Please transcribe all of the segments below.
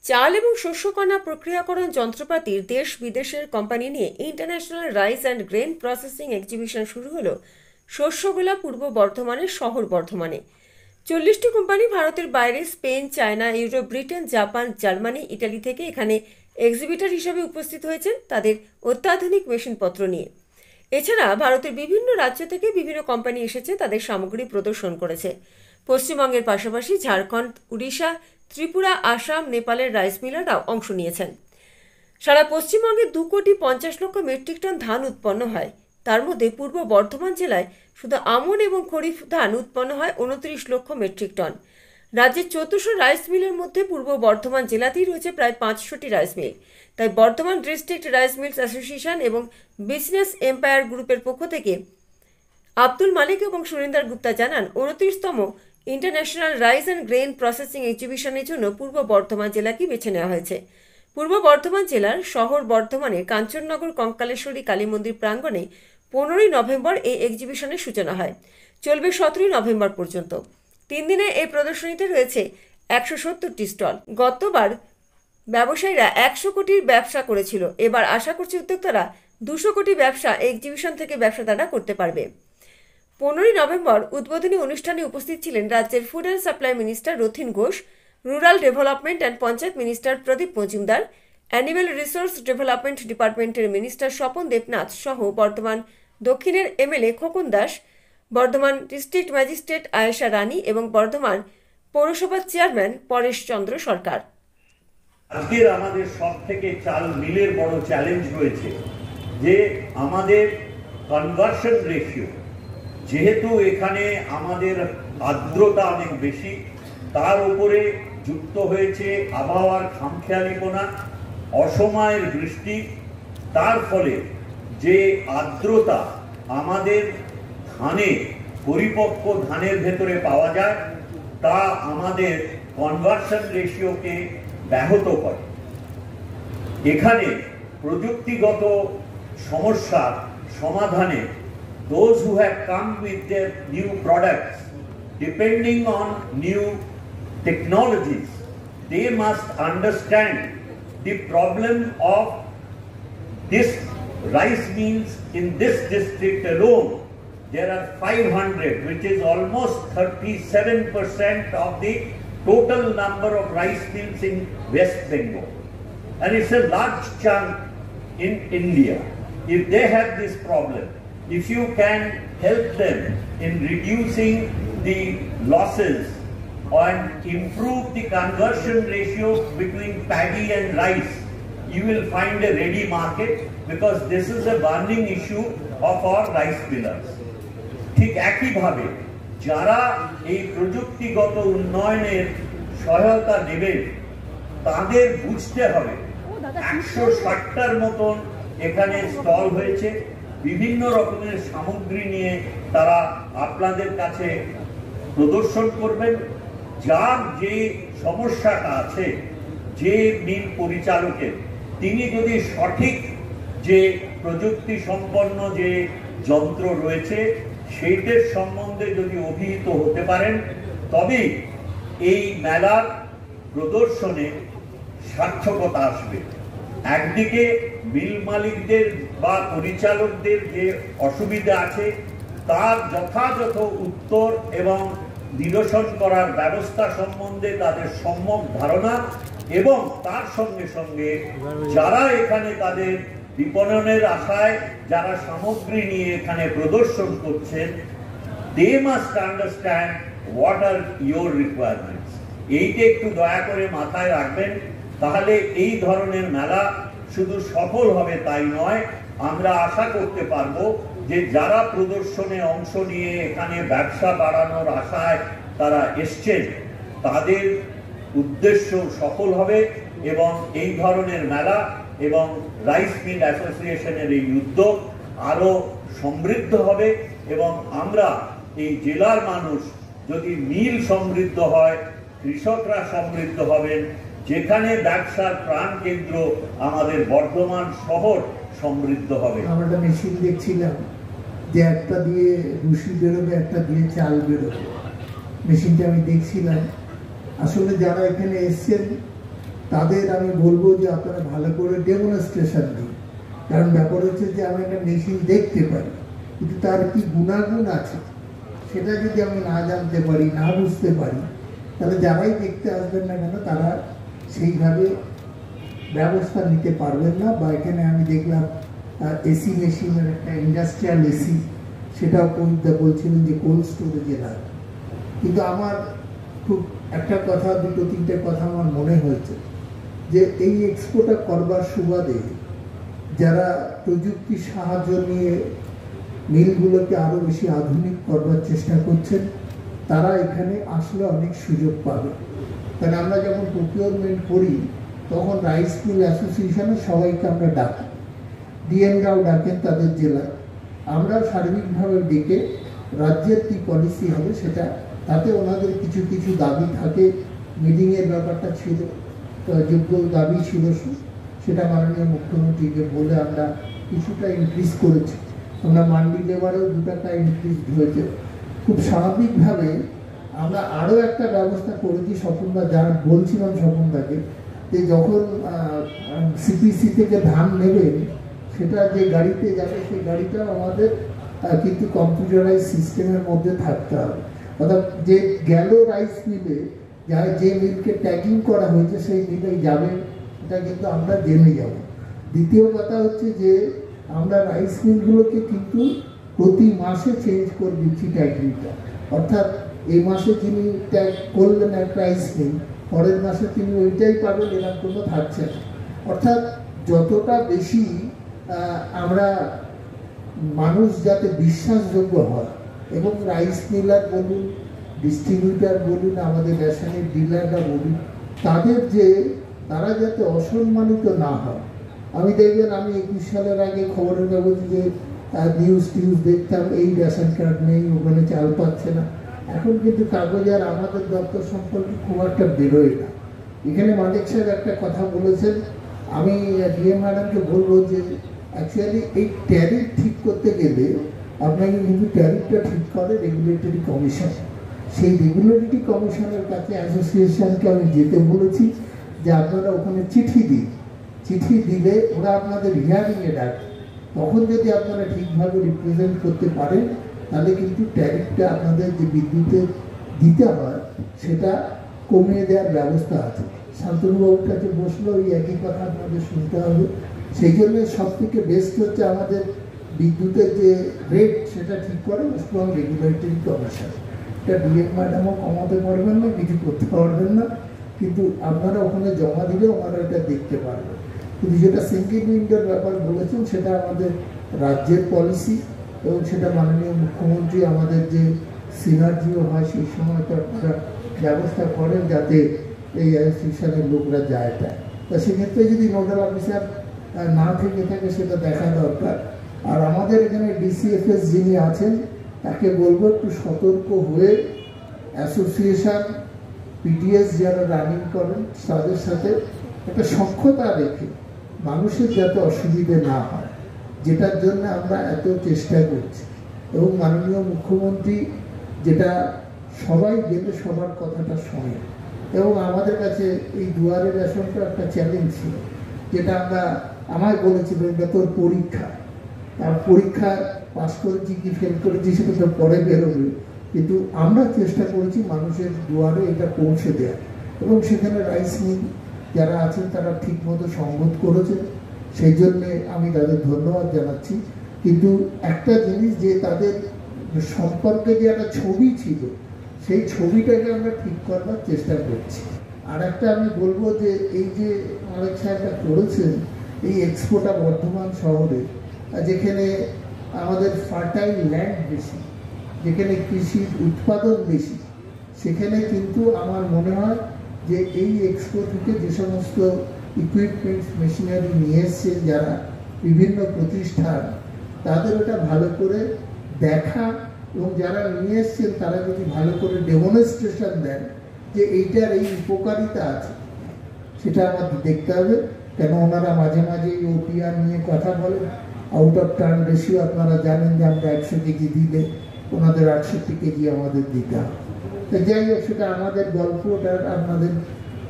চাল এবং শস্যকণা প্রক্রিয়াকরণ যন্ত্রপাতির দেশ বিদেশের কোম্পানি নিয়ে international rice and grain processing exhibition শুরু হলো শস্যগোলা পূর্ব বর্ধমানের শহর বর্ধমানে। 40টি কোম্পানি ভারতের বাইরে Spain, China, Europe, Britain, Japan, Germany, Italy থেকে এখানে এক্সিবিটর হিসেবে উপস্থিত হয়েছেন তাদের অত্যাধুনিক মেশিনপত্র নিয়ে। এছাড়া ভারতের বিভিন্ন রাজ্য থেকে বিভিন্ন কোম্পানি এসেছে, তাদের সামগ্রী প্রদর্শন করেছে। পশ্চিমবঙ্গের পাশাপাশি ঝাড়খণ্ড, উড়িষ্যা, ত্রিপুরা, আসাম, নেপালের রাইস মিলাররাও অংশ নিয়েছেন। সারা পশ্চিমবঙ্গে 2,50,00,000 মেট্রিক টন ধান উৎপন্ন হয়। তার মধ্যে পূর্ব বর্ধমান জেলায় শুধু আমন এবং খরিফ ধান উৎপন্ন হয় 29 লক্ষ মেট্রিক টন। রাজ্যের 1400 রাইস মিলের মধ্যে পূর্ব বর্ধমান জেলাতেই রয়েছে প্রায় 500টি রাইস মিল। তাই Bardhaman district rice mills association এবং বিজনেস এম্পায়ার গ্রুপের পক্ষ থেকে আব্দুল মালিক এবং সুরিন্দর গুপ্তা জানান, 29তম international rice and grain processing এক্সিবিশনের জন্য পূর্ব বর্ধমান জেলাকে বেছে নেওয়া হয়েছে। পূর্ব বর্ধমান জেলার শহর বর্ধমানে কাঞ্চননগর কঙ্কালেশ্বরী কালী মন্দির প্রাঙ্গণে 15ই নভেম্বর এই এক্সিবিশনের সূচনা হয়, চলবে 17ই নভেম্বর পর্যন্ত। 3 দিনে এই প্রদর্শনীতে রয়েছে 170টি স্টল। গতবার ব্যবসায়ীরা 100 কোটির ব্যবসা করেছিল, এবার আশা করছে উদ্যোক্তারা 200 কোটি ব্যবসা এক্সিবিশন থেকে ব্যবসাদাররা করতে পারবে। 15ই নভেম্বর উদ্বোধনী অনুষ্ঠানে উপস্থিত ছিলেন রাজ্যের food and supply minister Rathin Ghosh, rural development and panchayat minister Pradip Majumdar, animal resource development ডিপার্টমেন্টের মিনিস্টার স্বপন দেবনাথ সহ বর্ধমান দক্ষিণের MLA Khokan Das, Bardhaman district magistrate Ayesha Rani এবং বর্ধমান পৌরসভার চেয়ারম্যান পরেশ চন্দ্র সরকার। আজকের আমাদের সব থেকে চাল মিলের বড় চ্যালেঞ্জ রয়েছে যে আমাদের কনভার্সন রেশিও, যেহেতু এখানে আমাদের আর্দ্রতা অনেক বেশি, তার উপরে যুক্ত হয়েছে আবহাওয়ার খামখেয়ালিপনা, অসময়ের বৃষ্টি, তার ফলে যে আর্দ্রতা আমাদের ধানে, পরিপক্ক ধানের ভেতরে পাওয়া যায়, তা আমাদের কনভার্সন রেশিওকে ব্যাহত করে। এখানে প্রযুক্তিগত সমস্যার সমাধানে those who have come with their new products, depending on new technologies, they must understand the problem of this rice mills in this district alone. There are 500, which is almost 37% of the total number of rice mills in West Bengal. And it's a large chunk in India. If they have this problem, if you can help them in reducing the losses and improve the conversion ratio between paddy and rice, you will find a ready market, because this is a burning issue of our rice millers. ঠিক একইভাবে যারা এই প্রযুক্তিগত উন্নয়নের সহায়তা নেবেন, তাদের বুঝতে হবে 160টার মতন এখানে স্টল হয়েছে, বিভিন্ন রকমের সামগ্রী নিয়ে তারা আপনাদের কাছে প্রদর্শন করবেন। যার যে সমস্যাটা আছে, যে মিল পরিচালকের, তিনি যদি সঠিক যে প্রযুক্তি সম্পন্ন যে যন্ত্র রয়েছে সেইটার সম্বন্ধে যদি অভিহিত হতে পারেন, তবেই এই মেলার প্রদর্শনে সার্থকতা আসবে। একদিকে মিল মালিকদের বা পরিচালকদের যে অসুবিধা আছে তার যথাযথ উত্তর এবং নিরসন করার ব্যবস্থা সম্বন্ধে তাদের সম্যক ধারণা, এবং তার সঙ্গে সঙ্গে যারা এখানে তাদের বিপণনের আশায় যারা সামগ্রী নিয়ে এখানে প্রদর্শন করছেন, they must understand what are your requirements. এইটা একটু দয়া করে মাথায় রাখবেন, তাহলে এই ধরনের মেলা শুধু সফল হবে তাই নয়, আমরা আশা করতে পারবো যে যারা প্রদর্শনে অংশ নিয়ে এখানে ব্যবসা বাড়ানোর আশায় তারা এসছেন, তাদের উদ্দেশ্য সফল হবে এবং এই ধরনের মেলা এবং রাইস মিল অ্যাসোসিয়েশনের এই উদ্যোগ আরো সমৃদ্ধ হবে। এবং আমরা এই জেলার মানুষ যদি মিল সমৃদ্ধ হয়, কৃষকরা সমৃদ্ধ হবেন, যেখানে ব্যবসার প্রাণ কেন্দ্র আমাদের বর্ধমান শহর সমৃদ্ধ হবে। আমরা একটা মেশিন দেখছিলাম যে একটা দিয়ে ভুসি বেরোবে, একটা দিয়ে চাল বেরোবে। মেশিনটা আমি দেখছিলাম, আসলে যারা এখানে এসছেন তাদের আমি বলবো যে আপনারা ভালো করে ডেমনস্ট্রেশন দিন। কারণ ব্যাপার হচ্ছে যে আমি একটা মেশিন দেখতে পারি, কিন্তু তার কি গুণাগুণ আছে সেটা যদি আমি না জানতে পারি, না বুঝতে পারি, তাহলে যারাই দেখতে আসবেন না কেন তারা সেইভাবে ব্যবস্থা নিতে পারবেন না। বা এখানে আমি দেখলাম এসি মেশিনের একটা ইন্ডাস্ট্রিয়াল এসি, সেটাও বলছিলেন যে কোল্ড স্টোরেজে লাগে। কিন্তু আমার খুব একটা কথা, দুটো তিনটে কথা আমার মনে হয়েছে যে এই এক্সপোটা করবার সুবাদে যারা প্রযুক্তির সাহায্য নিয়ে মিলগুলোকে আরো বেশি আধুনিক করবার চেষ্টা করছেন, তারা এখানে আসলে অনেক সুযোগ পাবে। কারণ আমরা যখন প্রকিউরমেন্ট করি তখন রাইস মিল অ্যাসোসিয়েশনের সবাইকে আমরা ডাকি, ডিএমরাও ডাকেন তাদের জেলায়, আমরা সার্বিকভাবে ডেকে রাজ্যের কি পলিসি হবে সেটা, তাতে ওনাদের কিছু কিছু দাবি থাকে। মিটিংয়ের ব্যাপারটা ছিল, যোগ্য দাবি ছিল, সেটা মাননীয় মুখ্যমন্ত্রীকে বলে আমরা কিছুটা ইনক্রিজ করেছি। আমরা মান্ডি লেবারেও 2 টাকা ইনক্রিজ হয়েছে। খুব স্বাভাবিকভাবে আমরা আরও একটা ব্যবস্থা করেছি, স্বপনদা যা বলছিলাম স্বপনদাকে, যে যখন সিপিসি থেকে ধান নেবেন সেটা যে গাড়িতে যাবে সেই গাড়িটাও আমাদের কিন্তু কম্পিউটারাইজ সিস্টেমের মধ্যে থাকতে হবে। অর্থাৎ যে গেল রাইস মিলে, যে মিলকে ট্যাগিং করা হয়েছে সেই মিলেই যাবে, এটা কিন্তু আমরা জেনে যাব। দ্বিতীয় কথা হচ্ছে যে আমরা রাইস মিলগুলোকে কিন্তু প্রতি মাসে চেঞ্জ করে দিচ্ছি ট্যাগিংটা। অর্থাৎ এই মাসে যিনি ট্যাগ করলেন এক রাইস মিল, পরের মাসে তিনি ওইটাই পাবেন, এরকম কোনো থাকছে না। অর্থাৎ যতটা বেশি আমরা মানুষ যাতে বিশ্বাসযোগ্য হয়, এবং রাইস মিলার বলুন, ডিস্ট্রিবিউটার বলুন, আমাদের রেশনের ডিলাররা বলুন, তারা যাতে অসম্মানিত না হয়। আমি দেখবেন, আমি 21 সালের আগে খবরের কাগজে যে নিউজ দেখতাম, এই রেশন কার্ড নেই, ওখানে চাল পাচ্ছে না। এখন কিন্তু কাগজে আর আমাদের দপ্তর সম্পর্কে খুব একটা বেরোয় না। এখানে মালিক সাহেব একটা কথা বলেছেন, আমি ডিএম ম্যাডামকে বলবো যে অ্যাকচুয়ালি এই ট্যারিফ ঠিক করতে গেলে আপনাকে কিন্তু ট্যারিফটা ঠিক করে রেগুলেটরি কমিশন। সেই রেগুলেটরি কমিশনের কাছে অ্যাসোসিয়েশনকে আমি যেতে বলেছি যে আপনারা ওখানে চিঠি দিন, চিঠি দিলে ওরা আপনাদের হিয়ারিংয়ে ডাকে। তখন যদি আপনারা ঠিকভাবে রিপ্রেজেন্ট করতে পারেন, তাহলে কিন্তু ট্যারিফটা আপনাদের যে বিদ্যুতের দিতে হয় সেটা কমিয়ে দেওয়ার ব্যবস্থা আছে। শান্তনুবাবুর কাছে বসলেও এই একই কথা আপনাদের শুনতে হবে। সেই জন্য সব থেকে বেস্ট হচ্ছে আমাদের বিদ্যুতের যে রেট সেটা ঠিক করে স্ট্রং রেগুলেটরি কমিশন। এটা ডিএম ম্যাডামও কমাতে পারবেন না, কিছু করতে পারবেন না, কিন্তু আপনারা ওখানে জমা দিলে ওনারা এটা দেখতে পারবেন। কিন্তু যেটা সিঙ্গেল উইন্ডোর ব্যাপার বলেছেন সেটা আমাদের রাজ্যের পলিসি, এবং সেটা মাননীয় মুখ্যমন্ত্রী আমাদের যে সিনার্জিও হয় সেই সময় তো আপনারা ব্যবস্থা করেন যাতে এই অ্যাসোসিয়েশনের লোকরা যায়। তা সেক্ষেত্রে যদি নোডাল অফিসার না থেকে থাকে সেটা দেখা দরকার। আর আমাদের এখানে ডিসিএফএস যিনি আছেন তাকে বলবো একটু সতর্ক হয়ে অ্যাসোসিয়েশন পিডিএস যারা রানিং করেন তাদের সাথে একটা সখ্যতা রেখে মানুষের যাতে অসুবিধে না হয়, যেটার জন্য আমরা এত চেষ্টা করছি। এবং মাননীয় মুখ্যমন্ত্রী যেটা সবাই গেলে সবার কথাটা শোনে, এবং আমাদের কাছে এই দুয়ারে রেশনটা একটা চ্যালেঞ্জ ছিল, যেটা আমায় বলেছিল এটা তোর পরীক্ষা, তার পরীক্ষা পাস করেছি কি ফেল করেছি সেটা তো পরে বেরোবে, কিন্তু আমরা চেষ্টা করেছি মানুষের দুয়ারে এটা পৌঁছে দেওয়া। এবং সেখানে রাইস মিল যারা আছেন তারা ঠিকমতো সংবোধ করেছেন, সেই জন্যে আমি তাদের ধন্যবাদ জানাচ্ছি। কিন্তু একটা জিনিস, যে তাদের সম্পর্কে যে একটা ছবি ছিল সেই ছবিটাকে আমরা ঠিক করবার চেষ্টা করছি। আর একটা আমি বলবো যে এই যে মালিক সাহেবটা করেছেন এই এক্সপোটা বর্ধমান শহরে, যেখানে আমাদের ফার্টাইল ল্যান্ড বেশি, যেখানে কৃষির উৎপাদন বেশি, সেখানে কিন্তু আমার মনে হয় যে এই এক্সপো থেকে যে সমস্ত ইকুইপমেন্টস মেশিনারি নিয়ে এসছে যারা বিভিন্ন প্রতিষ্ঠান, তাদের ওটা ভালো করে দেখা, এবং যারা নিয়ে এসছেন তারা যদি ভালো করে ডেমনস্ট্রেশন দেন যে এইটার এই উপকারিতা আছে, সেটা আমাদের দেখতে হবে। কেন ওনারা মাঝে মাঝে এই ওপিআর নিয়ে কথা বলেন, আউট অফ টার্ন রেশিও আপনারা জানেন যে আমরা 100 কেজি দিলে ওনাদের 68 কেজি আমাদের দিতে হবে। তো যাই হোক, সেটা আমাদের গল্প, ওটা আপনাদের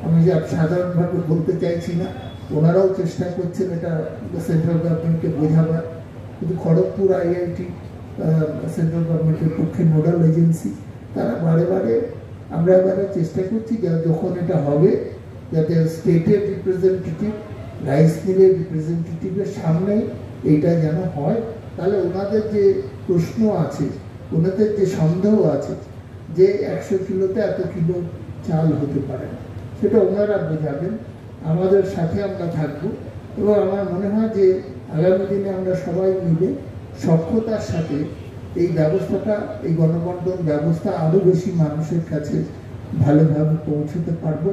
আমি যে সাধারণভাবে বলতে চাইছি না, ওনারাও চেষ্টা করছেন এটা সেন্ট্রাল গভর্নমেন্টকে বোঝাবার, কিন্তু খড়গপুর IIT সেন্ট্রাল গভর্নমেন্টের পক্ষে নোডাল এজেন্সি, তারা বারে বারে আমরা এবারে চেষ্টা করছি যখন এটা হবে যাতে স্টেটের রিপ্রেজেন্টেটিভ, রাইস মিলের রিপ্রেজেন্টেটিভের সামনেই এইটা যেন হয়। তাহলে ওনাদের যে প্রশ্ন আছে, ওনাদের যে সন্দেহ আছে যে 100 কিলোতে এত কিলো চাল হতে পারে না, সেটা ওনারা বোঝাবেন, আমাদের সাথে আমরা থাকবো। এবং আমার মনে হয় যে আগামী দিনে আমরা সবাই মিলে সক্ষতার সাথে এই ব্যবস্থাটা, এই গণবন্টন ব্যবস্থা আরো বেশি মানুষের কাছে ভালোভাবে পৌঁছতে পারবো।